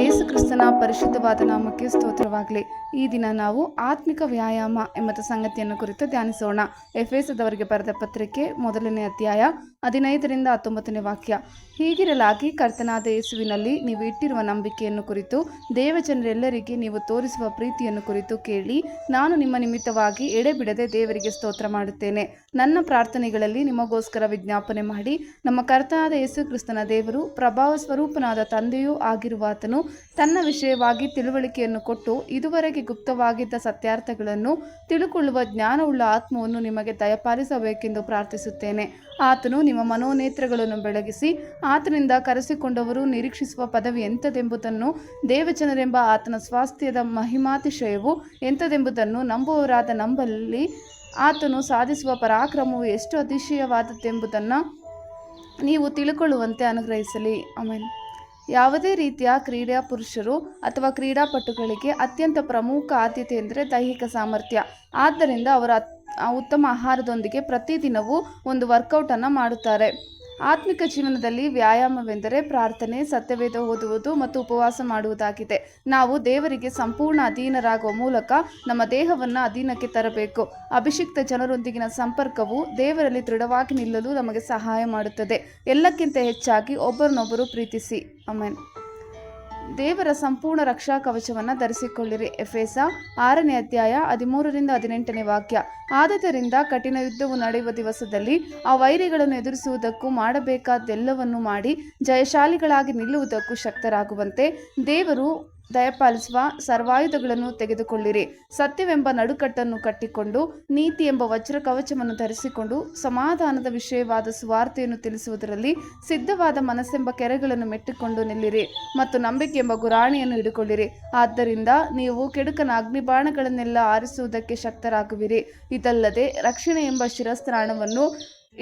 ಏಸು ಕ್ರಿಸ್ತನ ಪರಿಶುದ್ಧವಾದ ನಾಮಕ್ಕೆ ಸ್ತೋತ್ರವಾಗಲಿ. ಈ ದಿನ ನಾವು ಆತ್ಮಿಕ ವ್ಯಾಯಾಮ ಎಂಬ ಸಂಗತಿಯನ್ನು ಕುರಿತು ಧ್ಯಾನಿಸೋಣ. ಎಫೆಸದವರಿಗೆ ಬರೆದ ಪತ್ರಿಕೆ 1ನೇ ಅಧ್ಯಾಯ 15ರಿಂದ 19ನೇ ವಾಕ್ಯ. ಹೀಗಿರಲಾಗಿ ಕರ್ತನಾದ ಯೇಸುವಿನಲ್ಲಿ ನೀವು ಇಟ್ಟಿರುವ ನಂಬಿಕೆಯನ್ನು ಕುರಿತು ದೇವಜನರೆಲ್ಲರಿಗೆ ನೀವು ತೋರಿಸುವ ಪ್ರೀತಿಯನ್ನು ಕುರಿತು ಕೇಳಿ ನಾನು ನಿಮ್ಮ ನಿಮಿತ್ತವಾಗಿ ಎಡೆಬಿಡದೆ ದೇವರಿಗೆ ಸ್ತೋತ್ರ ಮಾಡುತ್ತೇನೆ. ನನ್ನ ಪ್ರಾರ್ಥನೆಗಳಲ್ಲಿ ನಿಮಗೋಸ್ಕರ ವಿಜ್ಞಾಪನೆ ಮಾಡಿ ನಮ್ಮ ಕರ್ತನಾದ ಯೇಸು ಕ್ರಿಸ್ತನ ದೇವರು ಪ್ರಭಾವ ಸ್ವರೂಪನಾದ ತಂದೆಯೂ ಆಗಿರುವಾತನು ತನ್ನ ವಿಷಯವಾಗಿ ತಿಳುವಳಿಕೆಯನ್ನು ಕೊಟ್ಟು ಇದುವರೆಗೆ ಗುಪ್ತವಾಗಿದ್ದ ಸತ್ಯಾರ್ಥಗಳನ್ನು ತಿಳುಕೊಳ್ಳುವ ಜ್ಞಾನವುಳ್ಳ ಆತ್ಮವನ್ನು ನಿಮಗೆ ದಯಪಾಲಿಸಬೇಕೆಂದು ಪ್ರಾರ್ಥಿಸುತ್ತೇನೆ. ಆತನು ನಿಮ್ಮ ಮನೋನೇತ್ರಗಳನ್ನು ಬೆಳಗಿಸಿ ಆತನಿಂದ ಕರೆಸಿಕೊಂಡವರು ನಿರೀಕ್ಷಿಸುವ ಪದವಿ ಎಂಥದೆಂಬುದನ್ನು, ದೇವಜನರೆಂಬ ಆತನ ಸ್ವಾಸ್ಥ್ಯದ ಮಹಿಮಾತಿಶಯವು ಎಂಥದೆಂಬುದನ್ನು ನಂಬುವವರಾದ ನಂಬಲ್ಲಿ ಆತನು ಸಾಧಿಸುವ ಪರಾಕ್ರಮವು ಎಷ್ಟು ಅತಿಶಯವಾದದ್ದೆಂಬುದನ್ನು ನೀವು ತಿಳುಕೊಳ್ಳುವಂತೆ ಅನುಗ್ರಹಿಸಲಿ. ಆಮೆನ್. ಯಾವುದೇ ರೀತಿಯ ಕ್ರೀಡಾ ಪುರುಷರು ಅಥವಾ ಕ್ರೀಡಾಪಟುಗಳಿಗೆ ಅತ್ಯಂತ ಪ್ರಮುಖ ಆದ್ಯತೆ ಎಂದರೆ ದೈಹಿಕ ಸಾಮರ್ಥ್ಯ. ಆದ್ದರಿಂದ ಅವರು ಉತ್ತಮ ಆಹಾರದೊಂದಿಗೆ ಪ್ರತಿದಿನವೂ ಒಂದು ವರ್ಕೌಟನ್ನು ಮಾಡುತ್ತಾರೆ. ಆತ್ಮಿಕ ಜೀವನದಲ್ಲಿ ವ್ಯಾಯಾಮವೆಂದರೆ ಪ್ರಾರ್ಥನೆ, ಸತ್ಯವೇದ ಓದುವುದು ಮತ್ತು ಉಪವಾಸ ಮಾಡುವುದಾಗಿದೆ. ನಾವು ದೇವರಿಗೆ ಸಂಪೂರ್ಣ ಅಧೀನರಾಗುವ ಮೂಲಕ ನಮ್ಮ ದೇಹವನ್ನು ಅಧೀನಕ್ಕೆ ತರಬೇಕು. ಅಭಿಷಿಕ್ತ ಜನರೊಂದಿಗಿನ ಸಂಪರ್ಕವು ದೇವರಲ್ಲಿ ದೃಢವಾಗಿ ನಿಲ್ಲಲು ನಮಗೆ ಸಹಾಯ ಮಾಡುತ್ತದೆ. ಎಲ್ಲಕ್ಕಿಂತ ಹೆಚ್ಚಾಗಿ ಒಬ್ಬರನ್ನೊಬ್ಬರು ಪ್ರೀತಿಸಿ. ಆಮೆನ್. ದೇವರ ಸಂಪೂರ್ಣ ರಕ್ಷಾ ಕವಚವನ್ನು ಧರಿಸಿಕೊಳ್ಳಿರಿ. ಎಫೆಸ 6ನೇ ಅಧ್ಯಾಯ 13ರಿಂದ 18ನೇ ವಾಕ್ಯ. ಆದುದರಿಂದ ಕಠಿಣ ಯುದ್ಧವು ನಡೆಯುವ ದಿವಸದಲ್ಲಿ ಆ ವೈರಿಗಳನ್ನು ಎದುರಿಸುವುದಕ್ಕೂ ಮಾಡಬೇಕಾದ್ದೆಲ್ಲವನ್ನೂ ಮಾಡಿ ಜಯಶಾಲಿಗಳಾಗಿ ನಿಲ್ಲುವುದಕ್ಕೂ ಶಕ್ತರಾಗುವಂತೆ ದೇವರು ದಯಪಾಲಿಸುವ ಸರ್ವಾಯುಧಗಳನ್ನು ತೆಗೆದುಕೊಳ್ಳಿರಿ. ಸತ್ಯವೆಂಬ ನಡುಕಟ್ಟನ್ನು ಕಟ್ಟಿಕೊಂಡು ನೀತಿ ಎಂಬ ವಜ್ರ ಕವಚವನ್ನು ಧರಿಸಿಕೊಂಡು ಸಮಾಧಾನದ ವಿಷಯವಾದ ಸುವಾರ್ತೆಯನ್ನು ತಿಳಿಸುವುದರಲ್ಲಿ ಸಿದ್ಧವಾದ ಮನಸ್ಸೆಂಬ ಕೆರೆಗಳನ್ನು ಮೆಟ್ಟಿಕೊಂಡು ನಿಲ್ಲಿರಿ ಮತ್ತು ನಂಬಿಕೆ ಎಂಬ ಗುರಾಣಿಯನ್ನು ಹಿಡಿಕೊಳ್ಳಿರಿ. ಆದ್ದರಿಂದ ನೀವು ಕೆಡುಕನ ಅಗ್ನಿಬಾಣಗಳನ್ನೆಲ್ಲ ಆರಿಸುವುದಕ್ಕೆ ಶಕ್ತರಾಗುವಿರಿ. ಇದಲ್ಲದೆ ರಕ್ಷಣೆ ಎಂಬ ಶಿರಸ್ತ್ರಾಣವನ್ನು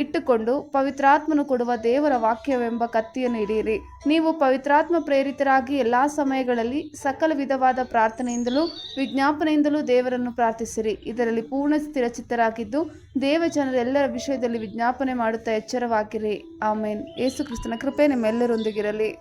ಇಟ್ಟುಕೊಂಡು ಪವಿತ್ರಾತ್ಮನು ಕೊಡುವ ದೇವರ ವಾಕ್ಯವೆಂಬ ಕತ್ತಿಯನ್ನು ಹಿಡಿಯಿರಿ. ನೀವು ಪವಿತ್ರಾತ್ಮ ಪ್ರೇರಿತರಾಗಿ ಎಲ್ಲ ಸಮಯಗಳಲ್ಲಿ ಸಕಲ ವಿಧವಾದ ಪ್ರಾರ್ಥನೆಯಿಂದಲೂ ವಿಜ್ಞಾಪನೆಯಿಂದಲೂ ದೇವರನ್ನು ಪ್ರಾರ್ಥಿಸಿರಿ. ಇದರಲ್ಲಿ ಪೂರ್ಣ ಸ್ಥಿರಚಿತ್ತರಾಗಿದ್ದು ದೇವಜನರೆಲ್ಲರ ವಿಷಯದಲ್ಲಿ ವಿಜ್ಞಾಪನೆ ಮಾಡುತ್ತಾ ಎಚ್ಚರವಾಗಿರಿ. ಆಮೇನ್. ಯೇಸು ಕ್ರಿಸ್ತನ ಕೃಪೆ ನಿಮ್ಮೆಲ್ಲರೊಂದಿಗಿರಲಿ.